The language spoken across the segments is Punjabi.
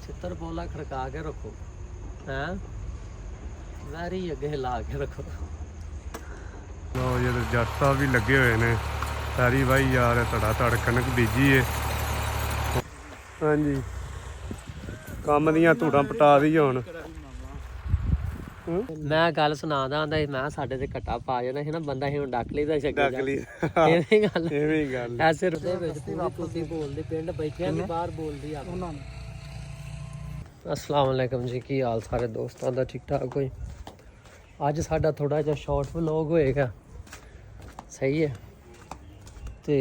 ਛਿੱਤਰ ਪੋਲਾ ਖੜਕਾ ਕੇ ਰੱਖੋ ਹੈ ਵੈਰੀ ਅੱਗੇ ਲਾ ਕੇ ਰੱਖੋ। ਲਓ ਜੀ ਜੱਟ ਸਾਹਿਬ ਵੀ ਲੱਗੇ ਹੋਏ ਨੇ ਸਾਰੀ ਬਾਈ ਯਾਰ ਧੜਾ ਧੜ ਕਣਕ ਬੀਜੀ ਏ। ਹਾਂਜੀ ਕੰਮ ਦੀਆਂ ਧੂੜਾਂ ਪਟਾ ਦੀ ਹੁਣ। ਮੈਂ ਗੱਲ ਸੁਣਾਦਾ ਆਂਦਾ ਮੈਂ ਸਾਡੇ ਤੇ ਘਟਾ ਪਾ ਜਾਣਾ ਸੀ ਨਾ ਬੰਦਾ ਹੀ ਹੁਣ ਡੱਕ ਲਈਦਾ ਡੱਕ ਲਈ ਐਵੇਂ ਗੱਲ ਐਵੇਂ ਗੱਲ ਐਸੇ ਦੇ ਵਿੱਚ ਤੁਸੀਂ ਬੋਲਦੇ ਪਿੰਡ ਬੈਠਿਆਂ ਦੀ ਬਾਹਰ ਬੋਲਦੀ ਆ ਉਹਨਾਂ ਨੂੰ। अस्सलाम वालेकुम जी की हाल सारे दोस्तों का ठीक ठाक होई। अज साडा थोड़ा जिहा शॉर्ट व्लॉग होएगा सही है। तो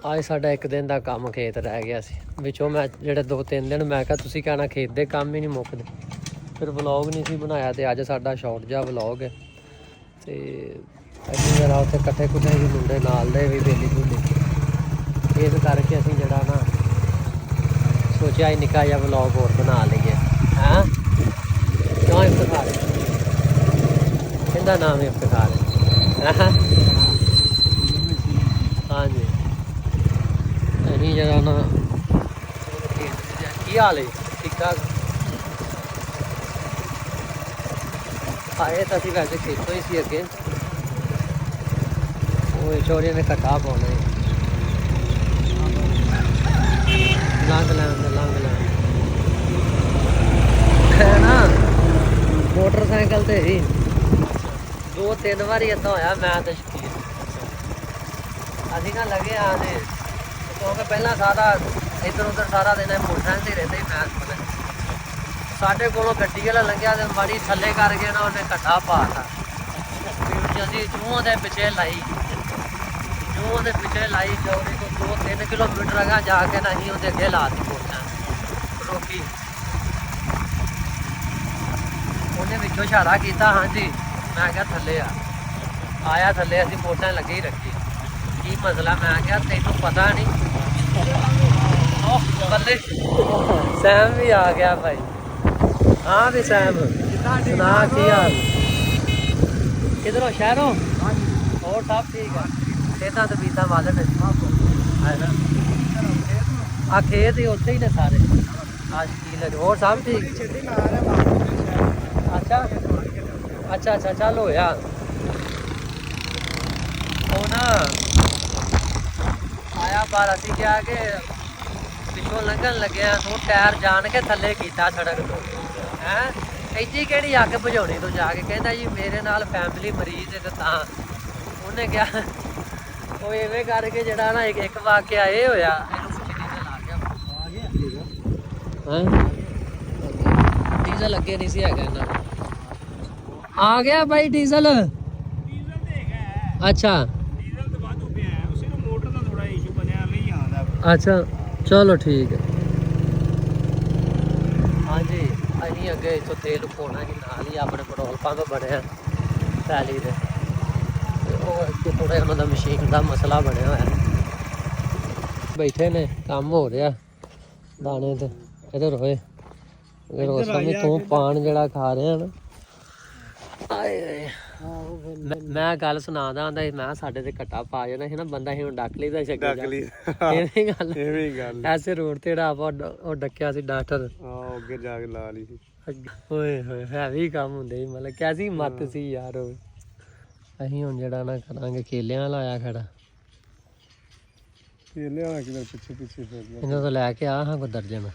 अज साडा एक दिन का काम खेत रह गया सी विचों मैं जेह्ड़े 2-3 दिन मैं कहा तुसीं कहना खेत दे काम ही नहीं मुकदे फिर व्लॉग नहीं सी बनाया तो अज साडा शॉर्ट जिहा व्लॉग है। तो असीं जरा उत्थे कट्ठे कुट्ठे भी मुंडे नाल दे भी बेली बूली इस करके असीं जेह्ड़ा ना सोचा ही निका जा व्लॉग और बना लीए हैं क्यों इफ्तिखार किंदा नाम इफ्तिखार है हाँ जी असीं जरा ना की हाल है ठीक ठाक आए तो असीं वैसे खेतों ही सी अगे वो चोरिया ने घट्टा पाउना लंघ लैन है ना मोटरसाइकिल ते ही 2-3 बारी इदा होया मैं तो शकीन असीं ना लगे आने क्योंकि पहला सारा इधर उधर सारा दिन मोटरसाइकिल से रहते ही मैं साढ़े कोलों गड्डी वाला लंघिया तो बड़ी थल्ले कर गए ना उन्हें घट्टा पाता असीं चूहों के पिछे लाई चूहों के पिछे लाई चौड़ी को 2-3 किलोमीटर अगा जाके ना ही उहदे अगे ला दी मोटरसाइकिल रोकी उन्हें विचों इशारा किया हाँ जी मैं क्या थले आया थले असीं मोटरसाइकिल लगे ही रखी की मसला मैं क्या तेनों पता नहीं बल्ले सैम भी आ गया भाई। हाँ भी सैम सुना की हाल किधरों शहरों और सब ठीक है खेतां ते बीतां वाले ने है ना आ खेत ही उत्थे ही ने सारे आज की और सब ठीक अच्छा अच्छा अच्छा चल होया ਉਹ ਨਾ ਆਇਆ ਬਾਹਰ ਅਸੀਂ ਕਿਹਾ ਕਿ ਪਿੱਛੋਂ ਲੰਘਣ ਲੱਗਿਆ ਤੂੰ ਟਾਇਰ ਜਾਣ ਕੇ ਥੱਲੇ ਕੀਤਾ ਸੜਕ ਤੋਂ ਹੈ ਇੱਥੇ ਕਿਹੜੀ ਅੱਗ ਬੁਝਾਉਣੀ ਤੋਂ ਜਾ ਕੇ ਕਹਿੰਦਾ ਜੀ ਮੇਰੇ ਨਾਲ ਫੈਮਿਲੀ ਮਰੀਜ਼ ਹੈ ਤਾਂ ਉਹਨੇ ਕਿਹਾ ਉਹ ਐਵੇਂ ਕਰਕੇ ਜਿਹੜਾ ਨਾ ਇੱਕ ਵਾਕਿਆ ਇਹ ਹੋਇਆ ਡੀਜ਼ਲ ਅੱਗੇ ਨਹੀਂ ਸੀ ਹੈਗਾ ਇਹਨਾਂ ਆ ਗਿਆ ਭਾਈ ਡੀਜ਼ਲ अच्छा अच्छा चलो ठीक है हाँ जी अं अगे इतों तेल पाना कि नाल ही अपने पेट्रोल पंप बने पैली दे थोड़ा उन्होंने मशीन का मसला बनया होया बैठे ने काम हो रहा दाने तो इधर होए इधर तू पान जड़ा खा रहा ना आए मैं गल सुनादा आंदा मैं साडे ते घट्टा पा जाना ਸੀ ਨਾ ਬੰਦਾ ਹੀ ਹੁਣ ਡੱਕ ਲਈਦਾ ਐਵੇਂ ਗੱਲ ਐਸੇ ਰੋਡ ਤੇ ਜਿਹੜਾ ਆਪਾਂ ਉਹ ਡੱਕਿਆ ਸੀ ਡਾਕਟਰ ਆਹ ਅੱਗੇ ਜਾ ਕੇ ਲਾ ਲਈ ਸੀ ਓਏ ਹੋਏ ਹੈਵੀ ਕੰਮ ਹੁੰਦੇ ਸੀ ਮਤਲਬ ਕੈਸੀ ਮੱਤ ਸੀ ਯਾਰ ਉਹ ਅਸੀਂ ਹੁਣ ਜਿਹੜਾ ਨਾ ਕਰਾਂਗੇ ਕੇਲਿਆਂ ਲਾਇਆ ਖੜਾ ਕੇਲੇ ਵਾਲਾ ਕਿਧਰ ਪਿੱਛੇ ਪਿੱਛੇ ਫਿਰ ਇਹਨਾਂ ਤੋਂ ਲੈ ਕੇ ਆ ਹਾਂ ਕੋ ਦਰਜਨ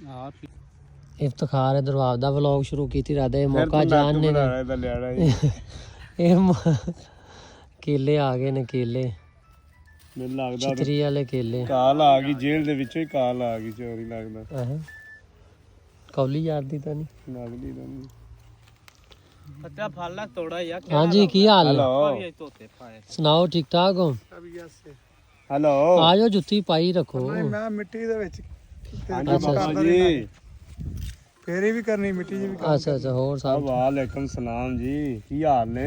ਆ ਇਫਤਖਾਰ ਦਰਵਾਜ਼ਾ ਦਾ ਵਲੌਗ ਸ਼ੁਰੂ ਕੀਤੀ ਰਾਦੇ ਮੌਕਾ ਜਾਣ ਨੇ ਇਹ ਕੇਲੇ ਆ ਗਏ ਨੇ ਕੇਲੇ ਮੈਨੂੰ ਲੱਗਦਾ ਚਿਤਰੀ ਵਾਲੇ ਕੇਲੇ ਕਾਲ ਆ ਗਈ ਜੇਲ੍ਹ ਦੇ ਵਿੱਚੋਂ ਹੀ ਕਾਲ ਆ ਗਈ ਚੋਰੀ ਲੱਗਦਾ ਕੌਲੀ ਯਾਰ ਦੀ ਤਾਂ ਨਹੀਂ ਲੱਗਦੀ ਤਾਂ ਨਹੀਂ ਪੱਤਾ ਫਲ ਲੱਗ ਤੋੜਾ ਯਾ ਹਾਂਜੀ ਕੀ ਹਾਲ ਹੈਲੋ ਸੁਣਾਓ ਠੀਕ ਠਾਕ ਹੋ ਹੈਲੋ ਆ ਜਾਓ ਜੁੱਤੀ ਪਾਈ ਰੱਖੋ ਮੈਂ ਮਿੱਟੀ ਦੇ ਵਿੱਚ ਅੱਛਾ ਜੀ ਫੇਰੀ ਵੀ ਕਰਨੀ ਮਿੱਟੀ ਜੀ ਵੀ ਅੱਛਾ ਅੱਛਾ ਹੋਰ ਸਭ ਵਾਲੇਕਮ ਸਲਾਮ ਜੀ ਕੀ ਹਾਲ ਨੇ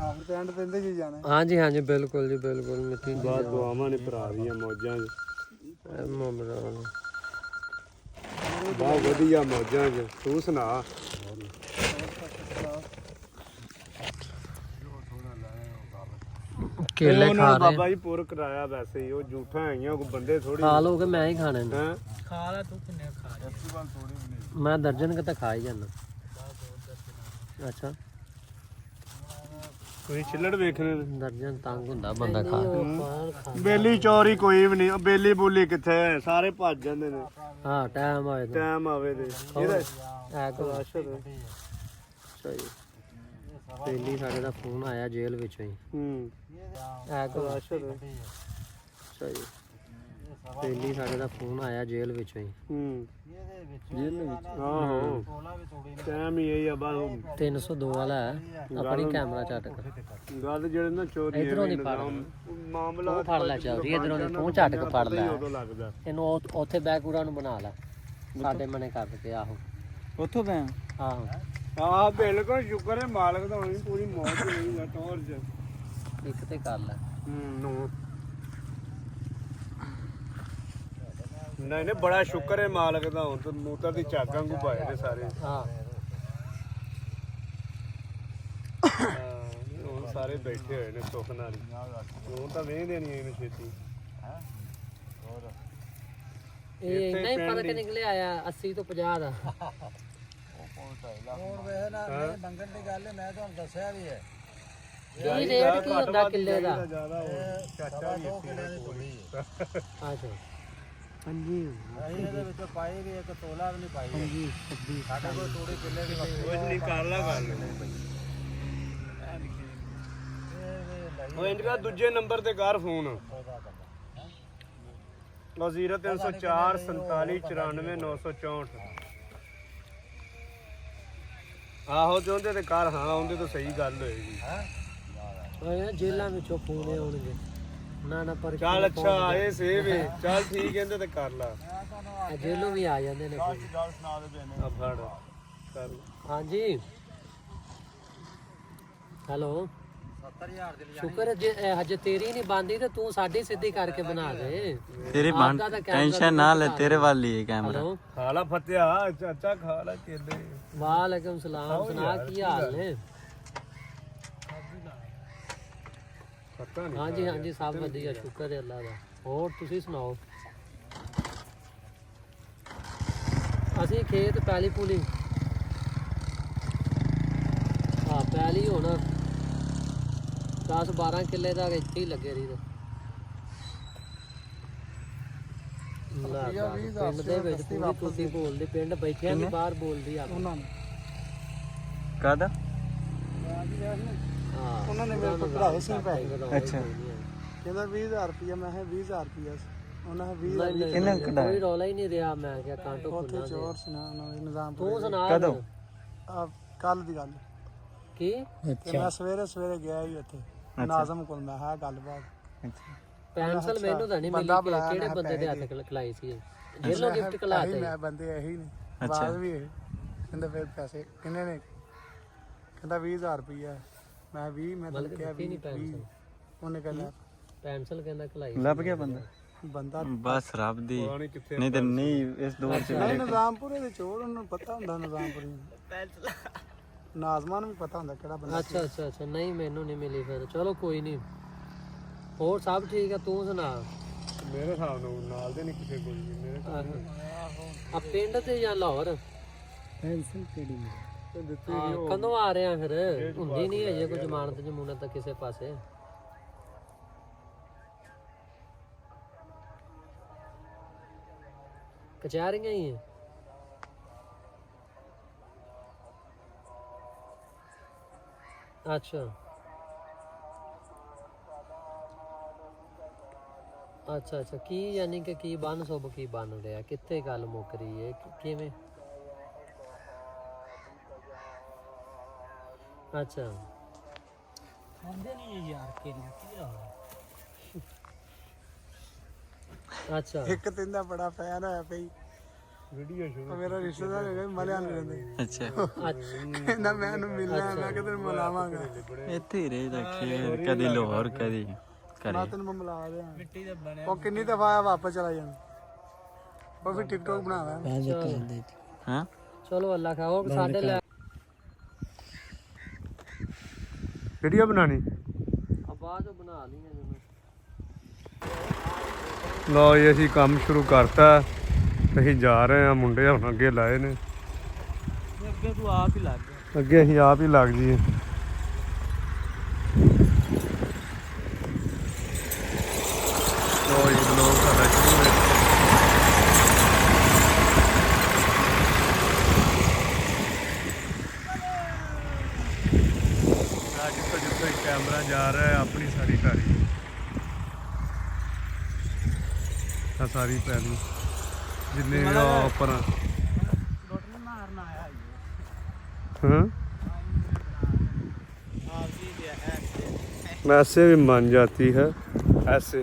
ਆਪ ਤੇ ਐਂਡ ਦਿੰਦੇ ਜੀ ਜਾਣਾ ਹਾਂਜੀ ਹਾਂਜੀ ਬਿਲਕੁਲ ਜੀ ਬਿਲਕੁਲ ਮਿੱਟੀ ਬਾਤ ਦੁਆਵਾਂ ਨੇ ਭਰਾ ਦੀਆਂ ਮੌਜਾਂ ਬਹੁਤ ਵਧੀਆ ਮੌਜਾਂ ਚ ਤੂੰ ਸੁਣਾ ਕੇਲੇ ਉਹਨਾਂ ਖਾ ਨੇ ਰਹੇ ਬਾਬਾ ਜੀ ਪੁਰ ਕਰਾਇਆ ਵੈਸੇ ਹੀ, ਉਹ ਝੂਠਾ ਹੈਗੀਆਂ ਕੋਈ ਬੰਦੇ ਥੋੜੀ ਖਾ ਲੋਗੇ, ਮੈਂ ਹੀ ਖਾਣੇ ਨੇ। ਹੈ ਖਾ ਲੈ ਤੂੰ ਕਿੰਨੇ ਖਾ ਜਾ ਮੈਂ ਦਰਜਨ ਕਿਤੇ ਖਾ ਹੀ ਜਾਂਦਾ। ਅੱਛਾ, ਤੁਸੀਂ ਛਿੱਲੜ ਵੇਖਣੇ ਨੇ। ਦਰਜਨ ਤੰਗ ਹੁੰਦਾ ਬੰਦਾ ਖਾ ਬੇਲੀ ਚੋਰੀ ਕੋਈ ਵੀ ਨਹੀਂ, ਬੇਲੀ ਬੋਲੀ ਕਿੱਥੇ ਹੈ, ਸਾਰੇ ਭੱਜ ਜਾਂਦੇ ਨੇ ਹਾਂ, ਟਾਈਮ ਆਏ ਤਾਂ ਟਾਈਮ ਆਵੇ ਤੇ ਇਹਦਾ ਐ ਕੋ ਸਹੀ। ਪਹਿਲੀ ਸਾਡੇ ਦਾ ਫੋਨ ਆਇਆ ਜੇਲ੍ਹ ਵਿੱਚੋਂ ਹੀ। ਐ ਕੋ ਸਹੀ। ਪਹਿਲੀ ਸਾਡੇ ਦਾ ਫੋਨ ਆਇਆ ਜੇਲ੍ਹ ਵਿੱਚੋਂ ਹੀ। ਜੇਲ੍ਹ ਵਿੱਚ ਆਹੋ ਟਾਈਮ ਹੀ ਇਹ ਆ ਬਸ 302 ਵਾਲਾ ਹੈ ਆਪਣੀ ਕੈਮਰਾ ਝਟਕ। ਗੱਲ ਜਿਹੜੇ ਨਾ ਚੋਰੀ ਇਧਰੋਂ ਨਹੀਂ ਫੜ, ਮਾਮਲਾ ਉਹ ਫੜ ਲੈ ਚੌਰੀ, ਇਧਰੋਂ ਦੀ ਤੂੰ ਝਟਕ ਫੜ ਲੈ। ਉਦੋਂ ਲੱਗਦਾ ਇਹਨੂੰ ਉੱਥੇ ਬੈਕੂਰਾ ਨੂੰ ਬਣਾ ਲੈ ਸਾਡੇ ਮਨੇ ਕਰਕੇ। ਆਹੋ ਉੱਥੋਂ ਪੈ ਆਹੋ, ਹਾਂ ਬਿਲਕੁਲ ਸ਼ੁਕਰ ਹੈ ਮਾਲਕ ਦਾ, ਹੋਣੀ ਪੂਰੀ ਮੌਤ ਨਹੀਂ ਹੈ ਟੌਰ ਚ। ਇੱਕ ਤੇ ਕਰ ਲੈ। ਨਹੀਂ ਨਹੀਂ ਬੜਾ ਸ਼ੁਕਰ ਹੈ ਮਾਲਕ ਦਾ, ਹੁਣ ਤਾਂ ਮੂਤਰ ਦੀ ਚਾਕਾਂ ਨੂੰ ਪਾਏ ਨੇ ਸਾਰੇ। ਹਾਂ ਹੁਣ ਸਾਰੇ ਬੈਠੇ ਹੋਏ ਨੇ ਸੁੱਖ ਨਾਲ, ਹੁਣ ਤਾਂ ਵੇਹਦੇ ਨਹੀਂ ਇਹਨੂੰ ਛੇਤੀ। ਇਹ ਇੰਨਾ ਹੀ ਫਰਕ ਨਿਕਲਿਆ ਆ 80 ਤੋਂ 50 ਦਾ। ਹੋਰ ਵੇਖ ਨਾ ਮੰਗਣ ਦੀ ਗੱਲ ਮੈਂ ਤੁਹਾਨੂੰ ਦੱਸਿਆ ਵੀ ਹੈ। ਕੀ ਰੇਟ ਕੀ ਹੁੰਦਾ ਕਿੱਲੇ ਦਾ? ਚਾਚਾ ਵੀ 2 ਕਿੱਲੇ ਦੀ ਥੋੜੀ ਹੈ। ਅੱਛਾ ਹਾਂਜੀ, ਅਸੀਂ ਇਹਦੇ ਵਿੱਚੋਂ ਪਾਈ ਵੀ ਇੱਕ ਤੋਲਾ ਵੀ ਨਹੀਂ ਪਾਈ। ਹਾਂਜੀ 26 ਸਾਡੇ ਕੋਲ ਥੋੜੀ ਕਿੱਲੇ ਦੀ ਕੁਝ ਨਹੀਂ ਕਰ ਲਾ ਗੱਲ। ਉਹ ਇੰਦਰਾ ਦੂਜੇ ਨੰਬਰ ਤੇ ਕਰ ਫੋਨ 0304 47 94 964। ਆਹੋ ਚਾਹੁੰਦੇ ਤੇ ਕਰ, ਹਾਂ ਆਉਂਦੇ ਤਾਂ ਸਹੀ ਗੱਲ ਹੋਏਗੀ। ਓਏ ਜੇਲਾਂ ਵਿੱਚੋਂ ਫੋਨ ਆਉਣਗੇ ਨਾ ਨਾ ਪਰ ਚੱਲ ਅੱਛਾ ਇਹ ਸੇਵ ਹੈ, ਚੱਲ ਠੀਕ ਕਹਿੰਦੇ ਤੇ ਕਰ ਲਾ। ਜੇਲੋਂ ਵੀ ਆ ਜਾਂਦੇ ਨੇ phone। ਆ ਫੜ ਕਰ। ਹਾਂਜੀ ਹੈਲੋ, 70000 ਦੀ ਸ਼ੁਕਰ ਹੈ ਜੇ ਹਜੇ ਤੇਰੀ ਨਹੀਂ ਬੰਦੀ ਤੇ ਤੂੰ ਸਾਡੀ ਸਿੱਧੀ ਕਰਕੇ ਬਣਾ ਦੇ। ਤੇਰੇ ਬਣ ਟੈਨਸ਼ਨ ਨਾ ਲੈ, ਤੇਰੇ ਵੱਲ ਹੀ ਹੈ ਕੈਮਰਾ। ਹੈਲੋ ਖਾ ਲਾ ਫਤਿਆ ਚਾਚਾ, ਖਾ ਲਾ ਕੇਲੇ। ਵਾਲੇਕੁਮ ਸਲਾਮ, ਸੁਣਾ ਕੀ ਹਾਲ ਨੇ? ਪਤਾ ਨਹੀਂ। ਹਾਂਜੀ ਹਾਂਜੀ ਸਭ ਵਧੀਆ, ਸ਼ੁਕਰ ਹੈ ਅੱਲਾ ਦਾ। ਹੋਰ ਤੁਸੀਂ ਸੁਣਾਓ? ਅਸੀਂ ਖੇਤ ਪੈਲੀ ਪੂਲੀ ਪੈਲੀ ਹੁਣ 10-12 ਕਿੱਲੇ ਦਾ ਇੱਥੇ ਹੀ ਲੱਗੇ ਰਹੀ। ਪਿੰਡ ਦੇ ਵਿੱਚ ਪੂਰੀ ਤੁਸੀਂ ਬੋਲਦੇ, ਪਿੰਡ ਬੈਠਿਆਂ ਦੀ ਬਾਹਰ ਬੋਲਦੀ ਆ ਉਹਨਾਂ ਨੂੰ। ਕਾਹਦਾ? ਹਾਂ ਉਹਨਾਂ ਨੇ ਮੇਰੇ ਕੋਲ ਕਢਾਏ ਸੀ ਪੈਸੇ। ਅੱਛਾ ਕਹਿੰਦਾ 20000 ਰੁਪਇਆ। ਮੈਂ ਕਿਹਾ 20000 ਰੁਪਇਆ ਸੀ। ਉਹਨਾਂ ਨੇ 20 ਕਿੰਨੇ ਕਢਾਏ? ਕੋਈ ਰੌਲਾ ਹੀ ਨਹੀਂ ਰਿਹਾ। ਮੈਂ ਕਿਹਾ ਕਾਂਟੋ ਉੱਥੇ ਖੁੱਲ੍ਹਾ ਚੋਰ ਸੀ ਨਾ ਉਹਨਾਂ ਦੇ ਨਿਜ਼ਾਮ। ਤੂੰ ਸੁਣਾ ਕਦੋਂ? ਕੱਲ ਦੀ ਗੱਲ ਕੀ? ਤੇ ਮੈਂ ਸਵੇਰੇ ਗਿਆ ਹੀ ਉੱਥੇ ਨਾਜ਼ਮ ਕੋਲ। ਮੈਂ ਕਿਹਾ ਗੱਲਬਾਤ। ਅੱਛਾ ਪੈਨਸਲ ਮੈਨੂੰ ਤਾਂ ਨਹੀਂ ਮਿਲੀ। ਕਿਹੜੇ ਬੰਦੇ ਦੇ ਹੱਥ ਖਲਾਈ ਸੀ? ਜੇਲੋਂ ਗਿਫਟ ਕਲਾਤੇ। ਮੈਂ ਬੰਦੇ ਇਹੀ ਨੇ ਬਾਅਦ ਵੀ ਇਹ ਕਹਿੰਦਾ ਫਿਰ ਪੈਸੇ ਕਿੰਨੇ ਨੇ? ਕਹਿੰਦਾ 20000 ਰੁਪਇਆ। ਮੈਂ 20 ਮੈਂ ਤਾਂ ਕਿਹਾ 20। ਉਹਨੇ ਕਹਿੰਦਾ ਪੈਨਸਲ ਕਹਿੰਦਾ ਖਲਾਈ। ਲੱਭ ਗਿਆ ਬੰਦਾ ਬਸ ਰੱਬ ਦੀ, ਨਹੀਂ ਤੇ ਨਹੀਂ ਇਸ ਦੌਰ ਚ। ਨਹੀਂ ਨਿਜ਼ਾਮਪੁਰੇ ਦੇ ਚੋਰ, ਉਹਨੂੰ ਪਤਾ ਹੁੰਦਾ ਨਿਜ਼ਾਮਪੁਰੇ ਨੂੰ। ਨਾਜ਼ਮਾਂ ਨੂੰ ਵੀ ਪਤਾ ਹੁੰਦਾ ਕਿਹੜਾ ਬੰਦਾ। ਅੱਛਾ ਨਹੀਂ ਮੈਨੂੰ ਨਹੀਂ ਮਿਲੀ ਫਿਰ। ਚਲੋ ਕੋਈ ਨਹੀਂ। ਹੋਰ ਸਭ ਠੀਕ ਆ? ਤੂੰ ਸੁਣਾ? ਮੇਰੇ ਹਿਸਾਬ ਨਾਲ ਦੇ ਨਹੀਂ ਕਿਸੇ ਕੋਲ ਵੀ ਮੇਰੇ ਆ ਪਿੰਡ ਤੇ ਜਾਂ ਲਾਹੌਰ? ਪੈਨਸਲ ਕਿਹੜੀ ਦਿੱਤੀ। ਕਦੋਂ ਆ ਰਿਹਾ ਫਿਰ? ਹੁੰਦੀ ਨਹੀਂ ਅਜੇ ਕੋਈ ਜ਼ਮਾਨਤ ਜਮੂਨਤ ਤਾਂ ਕਿਸੇ ਪਾਸੇ? ਕਚਹਿਰੀਆਂ ਹੀ ਹੈ। ਅੱਛਾ ਕੀ ਯਾਨੀ ਕਿ ਕੀ ਬਣ ਸੁਭ ਕੀ ਬਣ ਰਿਹਾ? ਕਿੱਥੇ ਗੱਲ ਮੁੱਕ ਰਹੀ ਹੈ? ਕਿਵੇਂ? ਅੱਛਾ ਹੁੰਦੇ ਨਹੀਂ ਯਾਰ ਕਿਹਨੇ ਕੀ ਆ। ਅੱਛਾ ਇੱਕ ਦਿਨ ਦਾ ਬੜਾ ਫੈਨ ਹੋਇਆ ਪਈ। ਵੀਡੀਓ ਸ਼ੁਰੂ ਮੇਰਾ ਰਿਸ਼ਤੇਦਾਰ ਹੈਗਾ ਮਲਿਆਣ ਰਹਿੰਦੇ। ਅੱਛਾ ਕਹਿੰਦਾ ਮੈਂ ਇਹਨੂੰ ਮਿਲਣਾ, ਮੈਂ ਕਿਤੇ ਮਿਲਾਵਾਂਗਾ। ਇੱਥੇ ਹੀ ਰਹੇਦਾ ਖੇਰ, ਕਦੀ ਲਾਹੌਰ ਕਦੀ ਮੈਂ ਘਰੇ। ਤੈਨੂੰ ਮਿਲਾ ਦਿਆਂ। ਮਿੱਟੀ ਦਾ ਬਣਿਆ ਉਹ ਕਿੰਨੀ ਦਫਾ ਆਇਆ ਵਾਪਸ ਚਲਾ ਜਾਣਾ। ਉਹ ਵੀ ਟਿਕਟੋਕ ਬਣਾਵਾ। ਹਾਂ ਚਲੋ ਅੱਲਾ ਖਾ। ਹੋਰ ਸਾਡੇ ਲੈ ਵੀਡੀਓ ਬਣਾਣੀ। ਅਬਾ ਬਾਅਦ ਉਹ ਬਣਾ ਲਈਆਂ ਜਦੋਂ। ਲਓ ਜੀ ਅਸੀਂ ਕੰਮ ਸ਼ੁਰੂ ਕਰਤਾ। ਅਸੀਂ ਜਾ ਰਹੇ ਹਾਂ, ਮੁੰਡੇ ਹੁਣ ਅੱਗੇ ਲਾਏ ਨੇ। ਅੱਗੇ ਤੂੰ ਆਪ ਹੀ ਲੱਗ ਗਿਆ। ਅੱਗੇ ਅਸੀਂ ਆਪ ਹੀ ਲੱਗ ਜੀਏ। ਲਓ ਜੀ ਲੋਕ ਸਾਡਾ ਸ਼ੁਰੂ ਹੈ। ਜਿੱਥੇ ਕੈਮਰਾ ਜਾ ਰਿਹਾ ਹੈ ਆਪਣੀ ਸਾਰੀ ਟਾਰੀ ਆ, ਸਾਰੀ ਪੈਲੀ ਜਿੰਨੇ ਵੀ ਆ ਉੱਪਰ ਮਾਰਨਾ ਆਇਆ ਹਾਂ ऐसे भी मान जाती है ऐसे।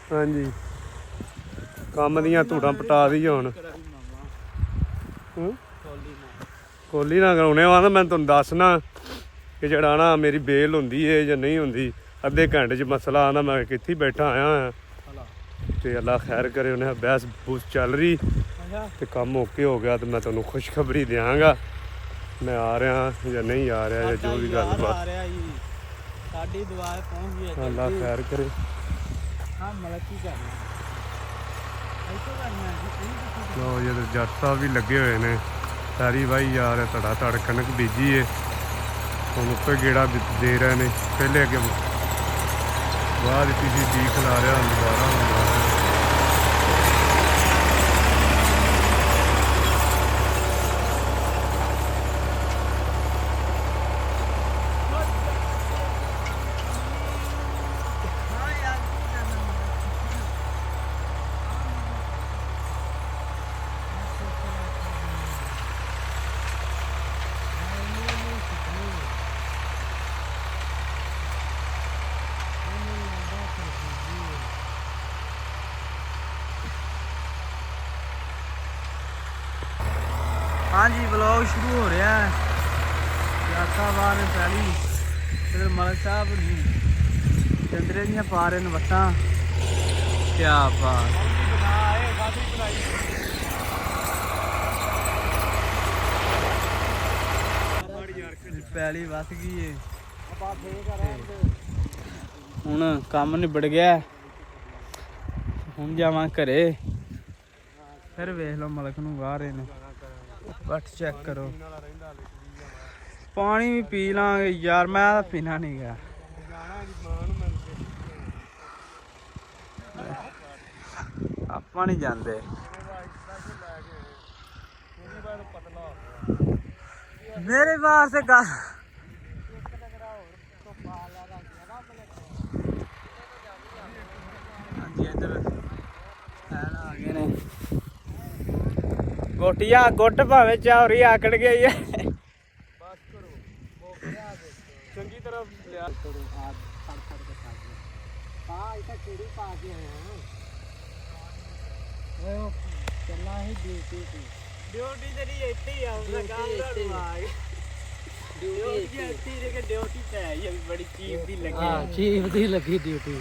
हाँ जी काम दियां धूड़ां पटा दी हुण कोली ना कराने वा। मैं तुहानूं दसना कि जेहड़ा ना मेरी बेल हुंदी है जां नहीं हुंदी, अद्धे घंटे च मसला आना। मैं कित्थे बैठा आया हां ते अल्लाह खैर करे। उन्हें बहस बूस चल रही ते काम ओके हो गया तो मैं तुहानूं खुशखबरी देंगा मैं आ रहा या नहीं आ रहा या जो भी गलबात। साडी दुआ पहुंच गई है। अल्लाह खैर करे। हां मतलब की करना ऐसे करना है। ਲਓ ਜੀ ਜੱਟ ਸਾਹਿਬ ਵੀ ਲੱਗੇ ਹੋਏ ਨੇ। ਸਾਰੀ ਵਾਹੀ ਜਾ ਰਿਹਾ, ਧੜਾ ਧੜ ਕਣਕ ਬੀਜੀ ਏ। ਹੁਣ ਉੱਪਰ ਗੇੜਾ ਦੇ ਰਹੇ ਨੇ। ਪਹਿਲੇ ਅੱਗੇ ਬਾਅਦ ਕਿਸੇ ਦੀ ਖਿਲਾ ਰਿਹਾ, ਹੁਣ ਦੁਬਾਰਾ ਹੁਣ ਲਾ ਰਿਹਾ। हाँ जी ब्लॉग शुरू हो रहा है। साहब ने पहली फिर मलिक साहब चंदरे दियां पा रहे ने वट्टां। क्या बात पहली वस गई है। हुण काम निबड़ गया। हुण जावां घरे फिर वेख लो मलिक नूं वाह रहे ने। बट चेक करो पानी भी पी लांगे यार। मैं तो पीना नहीं गया। आप नहीं जाते मेरे बाहर से गा गोटिया गुट भावे चावरी आकड़ गई है। ਚੰਗੀ ਤਰ੍ਹਾਂ ਲਿਆ ਕਰੋ ਆ ਫੜ ਫੜ ਕੇ ਖਾ ਕੇ। ਹਾਂ ਇਹ ਤਾਂ ਕਿਹੜੀ ਪਾ ਕੇ ਆਏ ਹਾਂ। ਉਹ ਚੱਲਾ ਹੀ ਡਿਊਟੀ ਤੇ। ड्यूटी तेरी इतनी है उसका काम करवा ड्यूटी इतनी रे के ड्यूटी पे है ये बड़ी चीप दी लगी। ਹਾਂ ਚੀਫ ਦੀ ਲੱਗੀ ਡਿਊਟੀ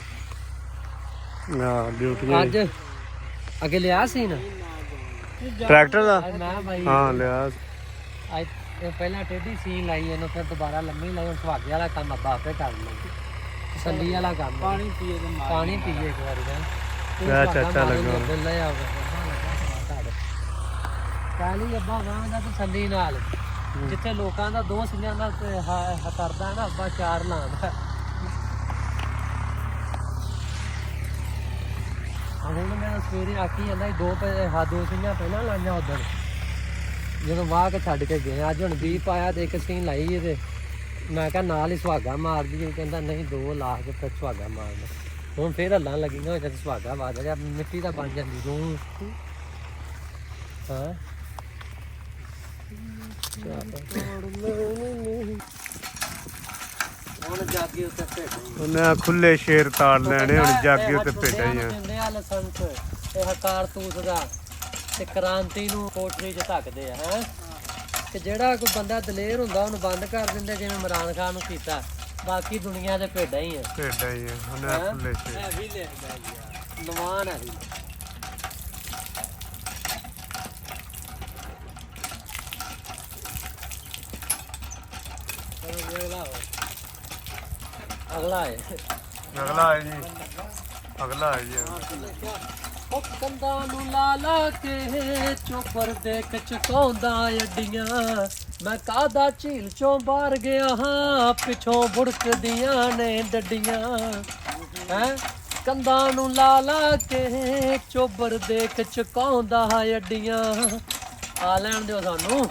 ਹਾਂ ਡਿਊਟੀਆਂ ਅੱਜ ਅੱਗੇ ਲਿਆ ਸੀ ਨਾ ਟਰੈਕਟਰ ਦਾ। ਅੱਜ ਮੈਂ ਭਾਈ ਹਾਂ ਲਿਆ। ਅੱਜ ਇਹ ਪਹਿਲਾਂ ਟੇਢੀ ਸੀਨ ਲਾਈ ਇਹਨੂੰ, ਫਿਰ ਦੁਬਾਰਾ ਲੰਮੀ ਲਾਈ। ਹੁਣ ਸੁਹਾਗੇ ਵਾਲਾ ਕੰਮ ਅੱਬਾ ਆਪੇ ਕਰ ਲਊ। ਤਸੱਲੀ ਵਾਲਾ ਕੰਮ। पानी पिए तो मार ਪਾਣੀ ਪੀਏ ਇੱਕ ਵਾਰੀ ਹੈ। ਲੈ ਚਾਚਾ ਲੱਗਾ। ਲੈ ਆਵੇ ਕਾਲੀ ਅੱਬਾ ਵਾਂ ਦਾ ਤਸੱਲੀ ਨਾਲ। ਜਿੱਥੇ ਲੋਕਾਂ ਦਾ ਦੋ ਸਿੰਘਾਂ ਦਾ ਕਰਦਾ ਨਾ ਅੱਬਾ ਚਾਰ ਲਾਉਂਦਾ। ਹੁਣ ਮੈਂ ਸਵੇਰੇ ਆਖੀ ਜਾਂਦਾ ਦੋ ਸਿੰਘਾਂ ਪਹਿਲਾਂ ਲਾਈਆਂ ਉਧਰ ਜਦੋਂ ਵਾਹ ਕੇ ਛੱਡ ਕੇ ਗਏ। ਅੱਜ ਹੁਣ 20 ਪਾਇਆ ਤੇ ਇੱਕ ਸੀਨ ਲਾਈ ਇਹਦੇ। ਮੈਂ ਕਿਹਾ ਨਾਲ ਹੀ ਸੁਹਾਗਾ ਮਾਰ ਦਈਏ। ਕਹਿੰਦਾ ਨਹੀਂ ਦੋ ਲਾ ਕੇ ਫਿਰ ਸੁਹਾਗਾ ਮਾਰਦਾ। ਹੁਣ ਫਿਰ ਹੱਲਾਂ ਲੱਗੀਆਂ ਜਦ ਸੁਹਾਗਾ ਵੱਜ ਗਿਆ ਮਿੱਟੀ ਦਾ ਬਣ ਜਾਂਦੀ ਰੂੰ। ਹਾਂ ਹੁਣ ਜਾਗੇ ਉੱਤੇ ਭੇਡ ਉਹਨੇ ਖੁੱਲੇ ਸ਼ੇਰ ਤਾੜ ਲੈਣੇ। ਹੁਣ ਜਾਗੇ ਉੱਤੇ ਭੇਡਾਂ ਹੀ ਆ। ਦਿੰਦੇ ਆ ਲਾਇਸੈਂਸ ਇਹ ਕਾਰਤੂਸ ਦਾ ਤੇ ਕ੍ਰਾਂਤੀ ਨੂੰ ਕੋਠਰੀ 'ਚ ਧੱਕਦੇ ਆ ਹੈ। ਤੇ ਜਿਹੜਾ ਕੋਈ ਬੰਦਾ ਦਲੇਰ ਹੁੰਦਾ ਉਹਨੂੰ ਬੰਦ ਕਰ ਦਿੰਦੇ, ਜਿਵੇਂ ਇਮਰਾਨ ਖਾਨ ਨੂੰ ਕੀਤਾ। ਬਾਕੀ ਦੁਨੀਆ ਦੇ ਭੇਡਾਂ ਹੀ ਆ। ਭੇਡਾਂ ਹੀ ਆ। ਉਹਨੇ ਖੁੱਲੇ ਸ਼ੇਰ। है भी लिखदा यार ਨਵਾਨ ਹੈ ਵੀ। ਅਗਲਾ ਹੈ ਅਗਲਾ ਹੈ ਜੀ, ਅਗਲਾ ਹੈ ਜੀ। ਉਹ ਕੰਧਾਂ ਨੂੰ ਲਾ ਲਾ ਕੇ ਚੋਪਰ ਦੇਖ ਚਕਾਉਂਦਾ ਅੱਡੀਆਂ, ਮੈਂ ਕਾਹਦਾ ਝੀਲ ਚੋਂ ਬਾਹਰ ਗਿਆ ਹਾਂ, ਪਿੱਛੋਂ ਬੁੜਕਦੀਆਂ ਨੇ ਡੱਡੀਆਂ ਹੈ। ਕੰਧਾਂ ਨੂੰ ਲਾ ਲਾ ਕੇ ਚੋਬਰ ਦੇਖ ਚਕਾਉਂਦਾ ਅੱਡੀਆਂ। ਆ ਲੈਣ ਦਿਓ ਸਾਨੂੰ,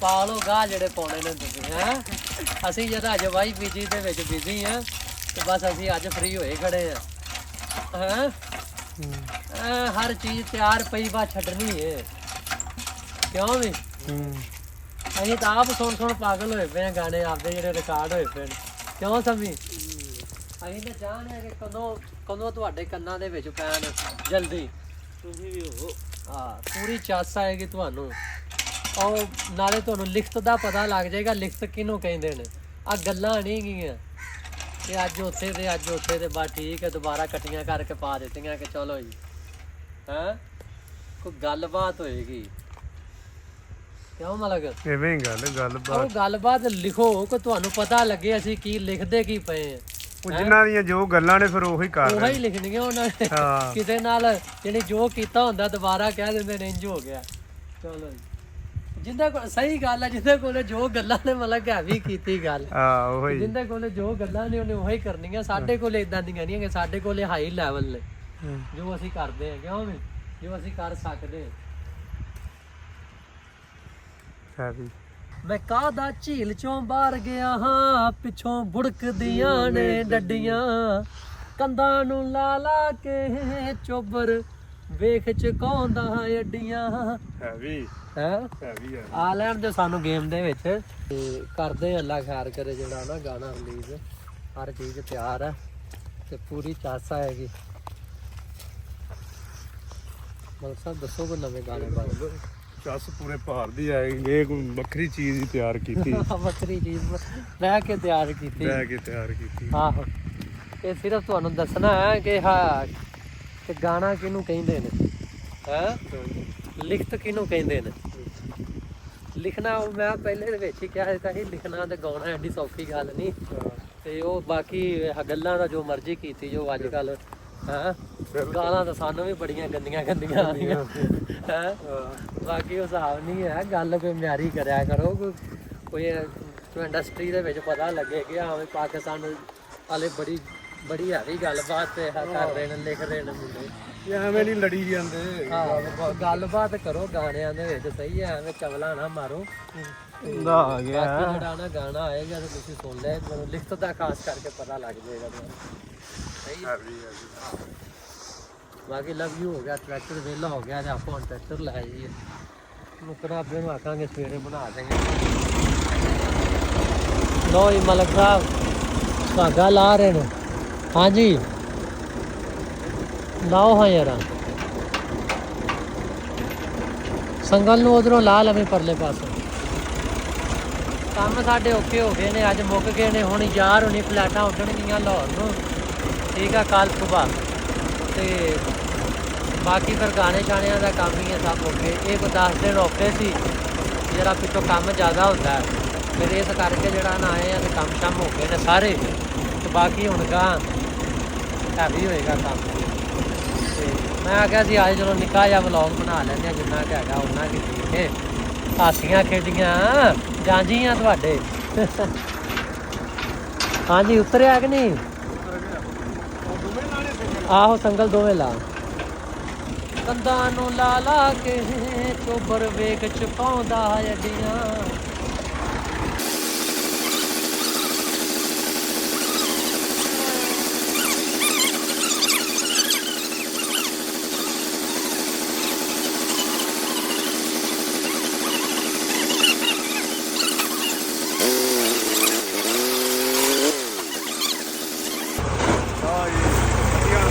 ਪਾ ਲਓ ਗਾਹ ਜਿਹੜੇ ਪਾਉਣੇ ਨੇ ਤੁਸੀਂ ਹੈ। ਅਸੀਂ ਜਦ ਅੱਜ ਵਾਈ ਪੀਜੀ ਦੇ ਵਿੱਚ ਬਿਜ਼ੀ ਆ ਤੇ ਬਸ ਅਸੀਂ ਅੱਜ ਫ੍ਰੀ ਹੋਏ ਖੜੇ ਆ ਹੈ। ਹਰ ਚੀਜ਼ ਤਿਆਰ ਪਈ ਬਾ ਛੱਡਣੀ ਏ, ਕਿਉਂ ਵੀ ਅਸੀਂ ਤਾਂ ਆਪ ਸੁਣ ਪਾਗਲ ਹੋਏ ਪਏ ਆ ਗਾਣੇ ਆਪਦੇ ਜਿਹੜੇ ਰਿਕਾਰਡ ਹੋਏ ਪਏ ਨੇ, ਕਿਉਂ ਸਮੀ? ਅਸੀਂ ਤਾਂ ਚਾਹੁੰਦੇ ਆ ਕਿ ਕਦੋਂ ਤੁਹਾਡੇ ਕੰਨਾਂ ਦੇ ਵਿੱਚ ਪੈਣ ਜਲਦੀ, ਤੁਸੀਂ ਵੀ ਹੋ। ਹਾਂ, ਪੂਰੀ ਚਾਸ ਆਏਗੀ ਤੁਹਾਨੂੰ। ਉਹ ਨਾਲੇ ਤੁਹਾਨੂੰ ਲਿਖਤ ਦਾ ਪਤਾ ਲੱਗ ਜਾਏਗਾ, ਲਿਖਤ ਕਿਹਨੂੰ ਕਹਿੰਦੇ ਨੇ। ਆ ਗੱਲਾਂ ਨਹੀਂ ਗੀਆਂ ਕਿ ਅੱਜ ਉੱਥੇ ਤੇ ਅੱਜ ਉੱਥੇ ਤੇ ਬਸ ਠੀਕ ਹੈ, ਦੁਬਾਰਾ ਇਕੱਠੀਆਂ ਕਰਕੇ ਪਾ ਦਿੱਤੀਆਂ ਕਿ ਚਲੋ ਜੀ ਹੈ। ਕੋਈ ਗੱਲਬਾਤ ਹੋਏਗੀ, ਕਿਉਂ ਮਲਕ? ਇਵੇਂ ਹੀ ਗੱਲਬਾਤ, ਉਹ ਗੱਲਬਾਤ ਲਿਖੋ ਕਿ ਤੁਹਾਨੂੰ ਪਤਾ ਲੱਗੇ ਅਸੀਂ ਕੀ ਲਿਖਦੇ ਕੀ ਪਏ ਆ। ਉਹ ਜਿਨ੍ਹਾਂ ਦੀਆਂ ਜੋ ਗੱਲਾਂ ਨੇ ਫਿਰ ਉਹੀ ਕਰ ਰਹੇ ਉਹੀ ਲਿਖਣੀਆਂ ਉਹਨਾਂ ਨੇ। ਹਾਂ। ਕਿਸੇ ਨਾਲ ਜਿਹੜੀ ਜੋ ਕੀਤਾ ਹੁੰਦਾ ਦੁਬਾਰਾ ਕਹਿ ਦਿੰਦੇ ਨੇ ਇੰਜ ਹੋ ਗਿਆ। ਚਲੋ ਜੀ, ਜਿੰਦੇ ਕੋਲ ਸਹੀ ਗੱਲ ਹੈ, ਜਿੰਦੇ ਕੋਲ ਜੋ ਗੱਲਾਂ ਨੇ ਮਤਲਬ ਹੈ ਵੀ ਕੀਤੀ ਗੱਲ। ਹਾਂ ਉਹੀ, ਜਿੰਦੇ ਕੋਲ ਜੋ ਗੱਲਾਂ ਨੇ ਉਹਨੇ ਉਹੀ ਕਰਨੀਆਂ। ਸਾਡੇ ਕੋਲ ਇਦਾਂ ਦੀਆਂ ਨਹੀਂ ਕਿ ਸਾਡੇ ਕੋਲ ਹਾਈ ਲੈਵਲ ਨੇ ਜੋ ਅਸੀਂ ਕਰਦੇ ਹਾਂ, ਕਿਉਂ ਵੀ ਜੋ ਅਸੀਂ ਕਰ ਸਕਦੇ ਹੈ ਵੀ। ਮੈਂ ਕਾਹਦਾ ਝੀਲ ਚੋਂ ਬਾਹਰ ਗਿਆ ਹਾਂ, ਪਿੱਛੋਂ ਬੁੜਕਦੀਆਂ ਨੇ ਡੱਡੀਆਂ, ਕੰਧਾਂ ਨੂੰ ਲਾ ਲਾ ਕੇ ਚੋਬਰ ਵੇਖ ਚਕਾਉਂਦਾ ਅੱਡੀਆਂ। ਹੈ ਵੀ, ਹੈ ਵੀ ਹੈ। ਆ ਲੈਣ ਦੇ ਸਾਨੂੰ ਗੇਮ ਦੇ ਵਿੱਚ ਤੇ ਕਰਦੇ ਅੱਲਾ ਖੈਰ ਕਰੇ ਜਿਹੜਾ ਨਾ ਗਾਣਾ ਰਿਲੀਜ਼। ਹਰ ਚੀਜ਼ ਤਿਆਰ ਹੈ ਤੇ ਪੂਰੀ ਚਾਸ ਆਏਗੀ। ਮਤਲਬ ਸਾਹਿਬ ਦੱਸੋ ਕੋਈ ਨਵੇਂ ਗਾਣੇ ਬਾਰੇ। ਚੱਸ ਪੂਰੇ ਭਾਰ ਦੀ ਆਏਗੀ, ਇਹ ਕੋਈ ਵੱਖਰੀ ਚੀਜ਼ ਹੀ ਤਿਆਰ ਕੀਤੀ, ਵੱਖਰੀ ਚੀਜ਼ ਰਹਿ ਕੇ ਤਿਆਰ ਕੀਤੀ, ਲੈ ਕੇ ਤਿਆਰ ਕੀਤੀ। ਆਹੋ, ਇਹ ਸਿਰਫ ਤੁਹਾਨੂੰ ਦੱਸਣਾ ਹੈ ਕਿ ਹਾਂ ਕਿ ਗਾਣਾ ਕਿਹਨੂੰ ਕਹਿੰਦੇ ਨੇ ਹੈ, ਲਿਖਤ ਕਿਹਨੂੰ ਕਹਿੰਦੇ ਨੇ। ਲਿਖਣਾ ਉਹ ਮੈਂ ਪਹਿਲੇ ਦੇ ਵਿੱਚ ਹੀ ਕਿਹਾ ਦਿੱਤਾ ਸੀ, ਲਿਖਣਾ ਤੇ ਗਾਉਣਾ ਐਡੀ ਸੌਖੀ ਗੱਲ ਨਹੀਂ। ਤੇ ਉਹ ਬਾਕੀ ਗੱਲਾਂ ਦਾ ਜੋ ਮਰਜ਼ੀ ਕੀਤੀ ਜੋ ਅੱਜ ਕੱਲ ਹੈ। ਗਾਲਾਂ ਤਾਂ ਸਾਨੂੰ ਵੀ ਬੜੀਆਂ ਗੰਦੀਆਂ ਆਉਂਦੀਆਂ ਹੈ। ਬਾਕੀ ਉਹ ਹਿਸਾਬ ਨਹੀਂ ਹੈ, ਗੱਲ ਕੋਈ ਮਿਆਰੀ ਕਰਿਆ ਕਰੋ। ਕੋਈ ਇੰਡਸਟਰੀ ਦੇ ਵਿੱਚ ਪਤਾ ਲੱਗੇ ਕਿ ਹਾਂ ਵੀ ਪਾਕਿਸਤਾਨ ਵਾਲੇ ਬੜੀ ਹੈਵੀ ਗੱਲਬਾਤ ਤੇ ਕਰ ਰਹੇ ਨੇ, ਲਿਖ ਰਹੇ ਨੇ ਮੁੰਡੇ। ਐਵੇਂ ਨਹੀਂ ਲੜੀ ਜਾਂਦੇ, ਗੱਲਬਾਤ ਕਰੋ ਗਾਣਿਆਂ ਦੇ ਵਿੱਚ, ਸਹੀ ਹੈ। ਐਵੇਂ ਚਵਲਾ ਨਾ ਮਾਰੋ। ਦਾ ਆ ਗਿਆ ਬਾਕੀ ਜਿਹੜਾ ਨਾ ਗਾਣਾ ਆਏਗਾ ਤੇ ਤੁਸੀਂ ਸੁਣ ਲਿਆ, ਤੁਹਾਨੂੰ ਲਿਖਤ ਦਾ ਖਾਸ ਕਰਕੇ ਪਤਾ ਲੱਗ ਜਾਏਗਾ ਤੁਹਾਨੂੰ, ਸਹੀ ਹੈ। ਬਾਕੀ ਲਵ ਯੂ ਹੋ ਗਿਆ, ਟਰੈਕਟਰ ਵਿਹਲਾ ਹੋ ਗਿਆ ਤੇ ਆਪਾਂ ਹੁਣ ਟਰੈਕਟਰ ਲੈ ਜਾਈਏ। ਮੁਕਰਾਬੇ ਨੂੰ ਆਖਾਂਗੇ ਸਵੇਰੇ ਬਣਾ ਦੇਂਗੇ। ਲੋ ਜੀ ਮਲਕ ਸਾਹਿਬ ਧਾਗਾ ਲਾ ਰਹੇ ਨੇ। ਹਾਂਜੀ ਲਾਓ ਹਾਂ ਯਾਰ, ਸੰਗਲ ਨੂੰ ਉਧਰੋਂ ਲਾ ਲਵੇਂ ਪਰਲੇ ਪਾਸੇ। ਕੰਮ ਸਾਡੇ ਔਖੇ ਹੋ ਗਏ ਨੇ, ਅੱਜ ਮੁੱਕ ਗਏ ਨੇ। ਹੁਣ ਯਾਰ ਹੁਣੀ ਫਲੈਟਾਂ ਉੱਡਣਗੀਆਂ ਲਾਹੌਰ ਨੂੰ, ਠੀਕ ਆ, ਕੱਲ ਸੁਬਾ। ਤੇ ਬਾਕੀ ਫਿਰ ਗਾਣੇ ਸ਼ਾਣਿਆਂ ਦਾ ਕੰਮ ਹੀ ਹੈ ਸਭ ਔਖੇ। ਇਹ ਕੋਈ 10 ਦਿਨ ਔਖੇ ਸੀ, ਜਿਹੜਾ ਪਿੱਛੋਂ ਕੰਮ ਜ਼ਿਆਦਾ ਹੁੰਦਾ ਫਿਰ ਇਸ ਕਰਕੇ ਜਿਹੜਾ ਨਾ ਆਏ ਆ ਤੇ ਕੰਮ ਸ਼ਮ ਹੋ ਗਏ ਨੇ ਸਾਰੇ। ਤੇ ਬਾਕੀ ਹੁਣ ਗਾਂ ਹੈਵੀ ਹੋਏਗਾ ਕੰਮ। ਤੇ ਮੈਂ ਆਖਿਆ ਸੀ ਅੱਜ ਚਲੋ ਨਿੱਕਾ ਜਿਹਾ ਵਲੌਗ ਬਣਾ ਲੈਂਦੇ ਹਾਂ, ਜਿੰਨਾ ਕੁ ਹੈਗਾ ਉਹਨਾਂ ਕੁ ਠੀਕ ਹੈ। ਹਾਸੀਆਂ ਖੇਡੀਆਂ ਜਾਂਜੀਆਂ ਤੁਹਾਡੇ। ਹਾਂਜੀ ਉਤਰਿਆ ਕਿ ਨਹੀਂ? ਆਹੋ ਸੰਗਲ ਦੋਵੇਂ ਲਾ। ਕੰਧਾਂ ਨੂੰ ਲਾ ਲਾ ਕੇ ਚੋਬਰ ਵੇਖ ਚਕਾਉਂਦਾ ਅੱਡੀਆਂ।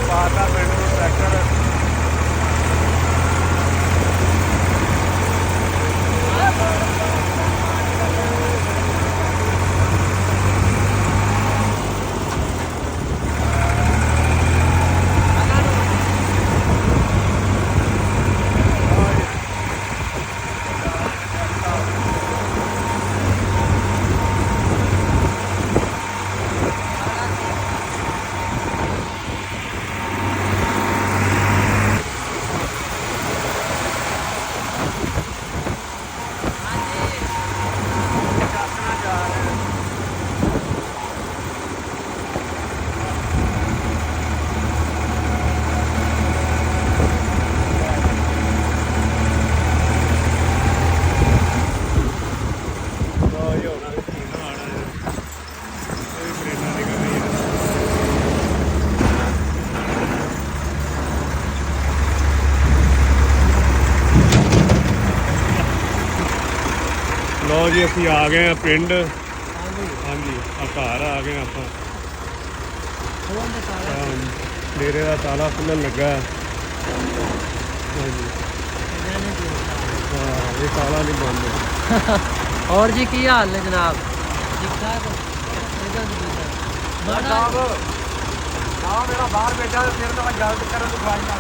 ਪਾਤਾ ਪਿੰਡ ਨੂੰ ਟਰੈਕਟਰ। ਲਓ ਜੀ ਅਸੀਂ ਆ ਗਏ ਆ ਪਿੰਡ। ਹਾਂਜੀ ਹਾਂਜੀ ਆ ਘਰ ਆ ਗਏ ਆਪਾਂ। ਫੋਨ ਦੇ ਤਾਲਾ ਡੇਰੇ ਦਾ ਤਾਲਾ ਖੁੱਲ੍ਹਣ ਲੱਗਾ ਹੈ। ਹਾਂਜੀ ਇਹਨਾਂ ਨੇ ਜੋੜਤਾ। ਹਾਂ, ਇਹ ਤਾਲਾ ਨਹੀਂ ਬੰਦ। ਹੋਰ ਜੀ ਕੀ ਹਾਲ ਨੇ ਜਨਾਬ? ਠੀਕ ਠਾਕ? ਮਾੜਾ ਆ ਮੇਰਾ ਬਾਹਰ ਬੈਠਾ ਤੇ ਫਿਰ ਤਾਂ ਮੈਂ ਗੱਲ ਕਰਨ ਨੂੰ ਖਵਾਈ ਨਾ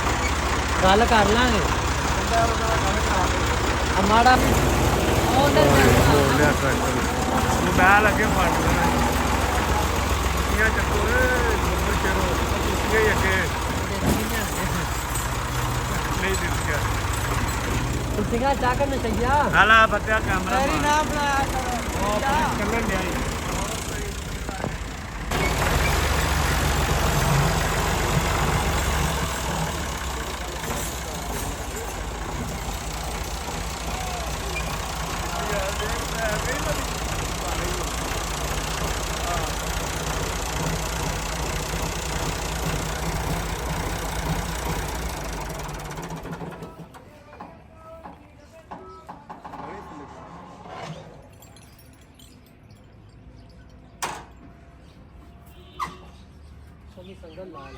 ਗੱਲ ਕਰ ਲਾਂਗੇ। ਕਹਿੰਦਾ ਯਾਰ ਮੇਰਾ ਗੱਲ ਕਰਾ ਦੇ। ਆ ਮਾੜਾ ਉਹਨੇ ਬੋਲ ਲਿਆ ਟਰੈਕਟਰ ਮੈਂ ਲੱਗੇ ਫੜ ਲੈਣਾ ਇਹ ਚੱਕੋ ਨੰਬਰ ਚੇਰੋ ਤੁਸੀਂ ਹੀ ਅੱਗੇ ਨਹੀਂ ਦਿੱਤ ਗਿਆ ਤੁਸੀਂ ਕਾ ਜਾ ਕੇ ਨਚਿਆ ਹਾਲਾ ਬੱਤਿਆ ਕੈਮਰਾ ਮੇਰੀ ਨਾ ਬਣਾਇਆ ਕਰ ਚੱਲਣ ਡਿਆ ਜੀ। ਸਭੀ ਸੰਗਲ ਲਾਲ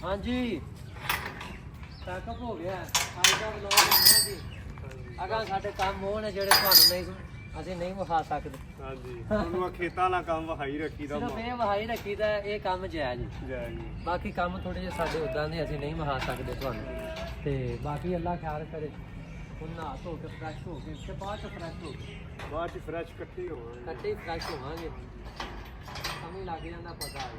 ਹਾਂਜੀ ਪੈਕਅਪ ਹੋ ਗਿਆ ਅੱਜ ਦਾ ਵਲੌਗ ਹੈ ਜੀ। ਅਗਾਂ ਸਾਡੇ ਕੰਮ ਉਹ ਨੇ ਜਿਹੜੇ ਤੁਹਾਨੂੰ ਨਹੀਂ ਅਸੀਂ ਨਹੀਂ ਵਿਖਾ ਸਕਦੇ। ਹਾਂਜੀ ਤੁਹਾਨੂੰ ਖੇਤਾਂ ਵਾਲਾ ਕੰਮ ਵਹਾਈ ਰੱਖੀ ਦਾ ਸਿਰਫ ਇਹ ਵਹਾਈ ਰੱਖੀਦਾ ਇਹ ਕੰਮ ਜਾਇਜ਼ ਜੈ ਜੀ। ਬਾਕੀ ਕੰਮ ਥੋੜੇ ਜਿਹੇ ਸਾਡੇ ਉਦਾਂ ਦੇ ਅਸੀਂ ਨਹੀਂ ਵਿਖਾ ਸਕਦੇ ਤੁਹਾਨੂੰ। ਤੇ ਬਾਕੀ ਅੱਲਾ ਖਿਆਲ ਕਰੇ। ਹੁਣ ਨਹਾ ਧੋ ਕੇ ਫਰੈਸ਼ ਹੋ ਕੇ ਤੇ ਬਾਅਦ ਚ ਫਰੈਸ਼ ਹੋ ਕੇ ਬਾਅਦ ਚ ਫਰੈਸ਼ ਇਕੱਠੇ ਹੋਵਾਂਗੇ। ਇਕੱਠੇ ਹੀ ਫਰੈਸ਼ ਹੋਵਾਂਗੇ। ਸਮਝ ਲੱਗ ਜਾਂਦਾ ਪਤਾ ਹੈ।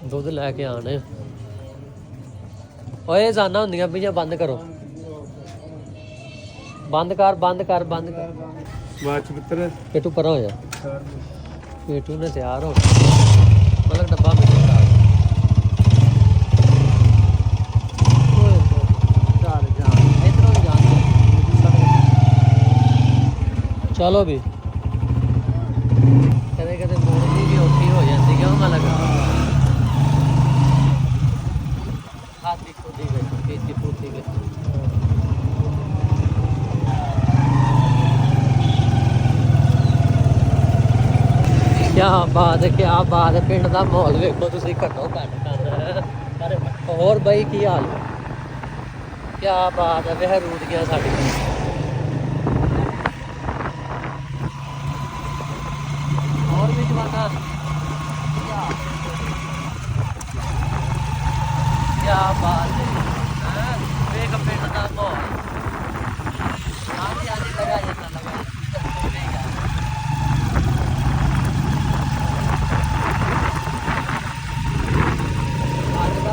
ਦੁੱਧ ਲੈ ਕੇ ਆਣੇ ਓਏ ਜਾਨਾ ਹੁੰਦੀਆਂ ਪਈਆਂ ਬੰਦ ਕਰੋ ਬੰਦ ਕਰ ਬੰਦ ਕਰ ਬੰਦ ਕਰ ਬਾਅਦ ਚ ਪੁੱਤਰ ਪੇਟੂ ਪਰਾਂ ਹੋ ਜਾ ਪੇਟੂ ਨੇ ਤਿਆਰ ਹੋ ਮਤਲਬ ਡੱਬਾ ਮੇਰੇ ਨਾਲ ਚੱਲ ਜਾ ਇਧਰੋਂ ਜਾ ਚਲੋ ਵੀ ਕਦੇ ਕਦੇ ਮੋੜਨੀ ਵੀ ਔਖੀ ਹੋ ਜਾਂਦੀ ਕਿਉਂ ਮੈਂ ਲਗਾ ਹਾਥੀ ਖੋਦੀ ਗਈ ਕੀਤੀ ਪੂਤੀ ਗਈ ਕਿਆ ਬਾਤ ਹੈ ਪਿੰਡ ਦਾ ਮਾਹੌਲ ਵੇਖੋ ਤੁਸੀਂ ਘੱਟੋ ਘੱਟ ਕਰ ਹੋਰ ਬਾਈ ਕੀ ਹਾਲ ਕਿਆ ਬਾਤ ਹੈ ਵੇਹ ਰੂਟ ਗਿਆ ਸਾਡੀ ਹੋਰ ਵੀ ਜਵਾਨਾ ਕਿਆ ਬਾਤ ਹੈ ਵੇਖ ਪਿੰਡ ਦਾ ਮਾਹੌਲ ਆਜੀ ਆਜੀ ਲਗਾ ਜਾਂਦਾ ਲਗਾ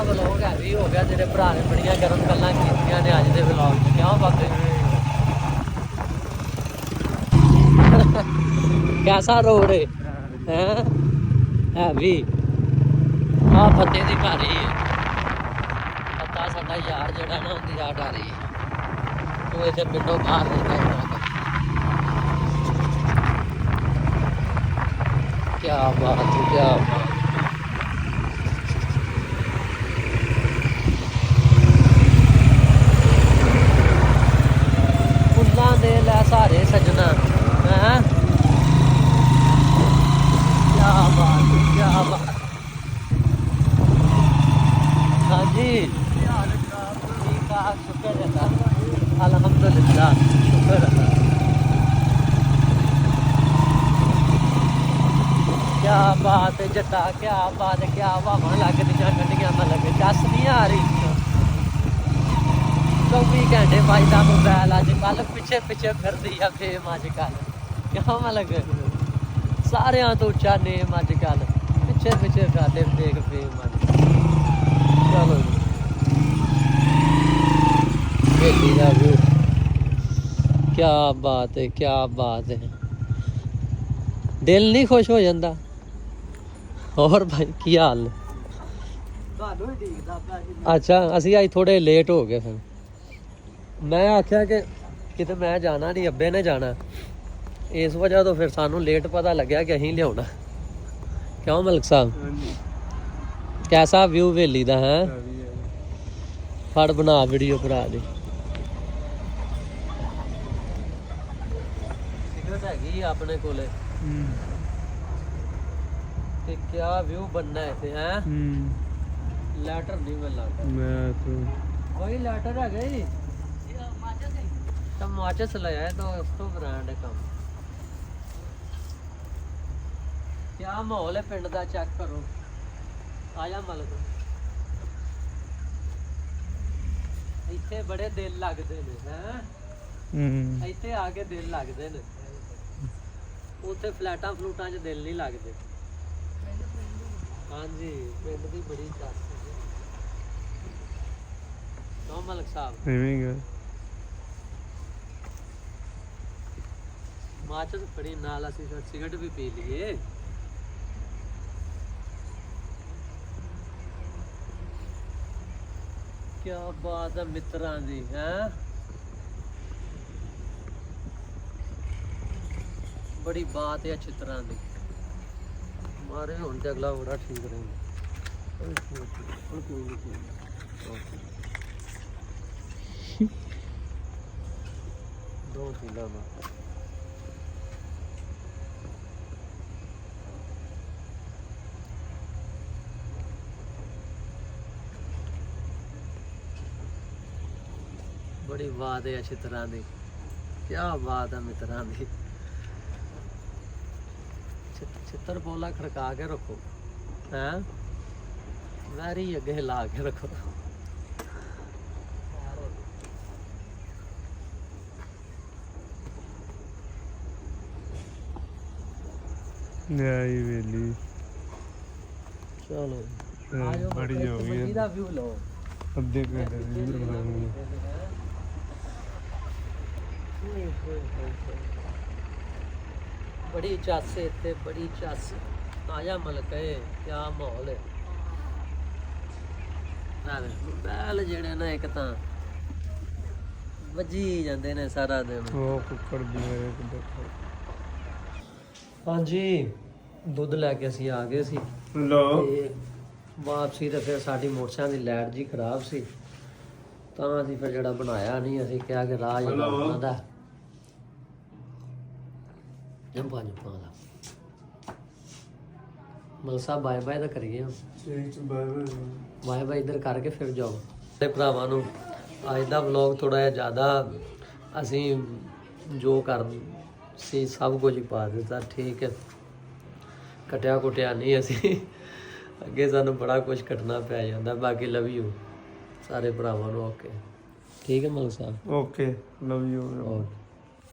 ਵਲੌਗ ਹੈਵੀ ਹੋ ਗਿਆ ਤੇਰੇ ਭਰਾ ਨੇ ਬੜੀਆਂ ਗਰਮ ਗੱਲਾਂ ਕੀਤੀਆਂ ਨੇ ਅੱਜ ਦੇ ਵਲੌਗ 'ਚ ਕਿਉਂ ਬਾਬੇ ਕੈਸਾ ਰੋਡ ਹੈ ਹੈਵੀ ਆ ਫੱਤੇ ਦੀ ਘਰ ਹੀ ਹੈ ਫੱਤਾ ਸਾਡਾ ਯਾਰ ਜਿਹੜਾ ਨਾ ਉਹਦੀ ਯਾਦ ਆ ਰਹੀ ਹੈ ਉਹ ਇੱਥੇ ਪਿੰਡੋਂ ਬਾਹਰ ਰਹਿੰਦਾ ਹੈ ਕੀ ਬਾਤ ਹੈ ਕੀ ਬਾਤ ਦੇ ਲੈ ਸਾਰੇ ਸਜਣਾ ਹੈ ਕਿਆ ਬਾਤ ਹਾਂਜੀ ਠੀਕ ਆ ਸ਼ੁਕਰ ਹੈ ਅਲਹਮਦੁਲਿल्लाह ਸ਼ੁਕਰ ਹੈ ਕਿਆ ਬਾਤ ਹੈ ਜੱਟਾ ਕਿਆ ਬਾਤ ਹੈ ਕਿਆ ਹਵਾਵਾਂ ਲੱਗਦੀਆਂ ਗੱਡੀਆਂ ਮੈਂ ਲੱਗੇ ਚੱਸ ਨਹੀਂ ਆ ਰਹੀ 24 ਘੰਟੇ ਵੱਜਦਾ ਮੋਬਾਈਲ ਅੱਜ ਕੱਲ ਪਿੱਛੇ ਫਿਰਦੀ ਆ ਫੇਮ ਅੱਜ ਕੱਲ ਕਿਉਂ ਮੈਂ ਲੱਗ ਸਾਰਿਆਂ ਤੋਂ ਉੱਚਾ ਨੇਮ ਅੱਜ ਕੱਲ ਪਿੱਛੇ ਫਿਰਦੇ ਦੇਖ ਫੇਮ ਅੱਜ ਚਲੋ ਵੇਲੀ ਦਾ ਵਿਊ ਕਿਆ ਬਾਤ ਹੈ ਦਿਲ ਨਹੀਂ ਖੁਸ਼ ਹੋ ਜਾਂਦਾ ਹੋਰ ਭਾਈ ਕੀ ਹਾਲ ਨੇ ਤੁਹਾਨੂੰ ਹੀ ਠੀਕ ਦੱਸਦਾ ਅੱਛਾ ਅਸੀਂ ਅੱਜ ਥੋੜੇ ਲੇਟ ਹੋ ਗਏ ਫਿਰ ਮੈਂ ਆਖਿਆ ਕਿ ਕਿਤੇ ਮੈਂ ਜਾਣਾ ਨਹੀਂ, ਅੱਬੇ ਨੇ ਜਾਣਾ, ਇਸ ਵਜ੍ਹਾ ਤੋਂ ਫਿਰ ਸਾਨੂੰ ਲੇਟ ਪਤਾ ਲੱਗਿਆ ਕਿ ਅਸੀਂ ਲਿਆਉਣਾ। ਕਿਉਂ ਮਲਕ ਸਾਹਿਬ? ਹਾਂਜੀ ਕੈਸਾ ਵਿਊ ਹਵੇਲੀ ਦਾ ਹੈ? ਫੜ ਬਣਾ ਵੀਡੀਓ ਭਰਾ ਦੀ। ਸਿਗਰਟ ਹੈਗੀ ਆਪਣੇ ਕੋਲੇ ਤੇ ਕਿਆ ਵਿਊ ਬਣਨਾ ਇੱਥੇ ਹੈ। ਲੈਟਰ ਨਹੀਂ ਮਿਲਣਾ, ਮੈਂ ਕੋਈ ਲੈਟਰ ਹੈਗਾ ਜੀ ਤਾਂ ਮਾਚਸ ਲਾਇਆ ਹੈ ਦੋਸਤੋ, ਬ੍ਰਾਂਡ ਹੈ ਕੰਮ। ਕਿਆ ਮਾਹੌਲ ਹੈ ਪਿੰਡ ਦਾ, ਚੈੱਕ ਕਰੋ। ਆਇਆ ਮਲਕ, ਇੱਥੇ ਬੜੇ ਦਿਲ ਲੱਗਦੇ ਨੇ ਹੈ, ਇੱਥੇ ਆ ਕੇ ਦਿਲ ਲੱਗਦੇ ਨੇ, ਉੱਥੇ ਫਲੈਟਾਂ ਫਲੂਟਾਂ 'ਚ ਦਿਲ ਨਹੀਂ ਲੱਗਦੇ। ਹਾਂਜੀ ਪਿੰਡ ਦੀ ਬੜੀ ਚਾਸ ਹੈ। ਕਿਉਂ ਮਲਕ ਸਾਹਿਬ? ਐਵੇਂ ਗਾ ਮਾਚਸ ਫੜੀ ਨਾਲ, ਅਸੀਂ ਫਿਰ ਸਿਗਰਟ ਵੀ ਪੀ ਲਈਏ। ਕਿਆ ਬਾਤ ਹੈ ਮਿੱਤਰਾਂ ਦੀ ਹੈ, ਬੜੀ ਬਾਤ ਹੈ ਚਿੱਤਰਾਂ ਦੀ। ਮਾਰੇ ਹੁਣ ਤੇ ਅਗਲਾ ਬੜਾ ਠੀਕ ਰਹੇਗਾ। ਦੋ ਕਿਲਾ ਨਾ बड़ी बात है अच्छी तरह की। क्या बात है मित्रों की। चित्र पोला खड़का के रखो हैं, वैरी अगे हिला के रखो। ਨਿਆਈ ਵੇਲੀ चलो ਬੜੀ ਹੋ ਗਈ ਹੈ। ਇਹਦਾ ਵਿਊ ਲਓ, ਅੱਧੇ ਘੰਟੇ ਦੀ ਵੀਡੀਓ ਬਣਾਉਣੀ ਹੈ। बड़ी चासे इतने, बड़ी चास। आजा मलक है, क्या माहौल है। बैल जेड़े ना एक तां वजी जांदे ने सारा दिन। ਉਹ ਕੁੱਕੜ ਦੀ ਮੇਰੇ ਕੋਲ ਹਾਂਜੀ ਦੁੱਧ ਲੈ ਕੇ ਅਸੀਂ ਆ ਗਏ ਸੀ ਹੈਲੋ ਤੇ ਵਾਪਸੀ ਤੇ ਫਿਰ ਸਾਡੀ ਮੋਟਰਸਾਈਕਲ ਦੀ ਲਾਈਟ ਜੀ ਖਰਾਬ ਸੀ, ਤਾਂ ਅਸੀਂ ਫਿਰ ਜਿਹੜਾ ਬਣਾਇਆ ਨਹੀਂ, ਅਸੀਂ ਕਿਹਾ ਕਿ ਰਾਹ ਜਿਹੜਾ ਬਣਾਉਂਦਾ ਜੰਪਾ ਜੰਪਾ ਦਾ। ਮਲਕ ਸਾਹਿਬ ਬਾਏ ਬਾਏ ਤਾਂ ਕਰੀਏ ਹੁਣ। ਬਾਏ ਬਾਏ ਇੱਧਰ ਕਰਕੇ ਫਿਰ ਜਾਓ। ਤੇ ਭਰਾਵਾਂ ਨੂੰ ਅੱਜ ਦਾ ਵਲੌਗ ਥੋੜਾ ਜਿਹਾ ਜ਼ਿਆਦਾ, ਅਸੀਂ ਜੋ ਕਰ ਸੀ ਸਭ ਕੁਝ ਹੀ ਪਾ ਦਿੱਤਾ, ਠੀਕ ਹੈ, ਕਟਿਆ ਕੁਟਿਆ ਨਹੀਂ ਅਸੀਂ। ਅੱਗੇ ਸਾਨੂੰ ਬੜਾ ਕੁਝ ਕੱਟਣਾ ਪੈ ਜਾਂਦਾ। ਬਾਕੀ ਲਵ ਯੂ ਸਾਰੇ ਭਰਾਵਾਂ ਨੂੰ। ਓਕੇ ਠੀਕ ਹੈ ਮਲਕ ਸਾਹਿਬ, ਓਕੇ ਲਵ ਯੂ। ਓਕੇ।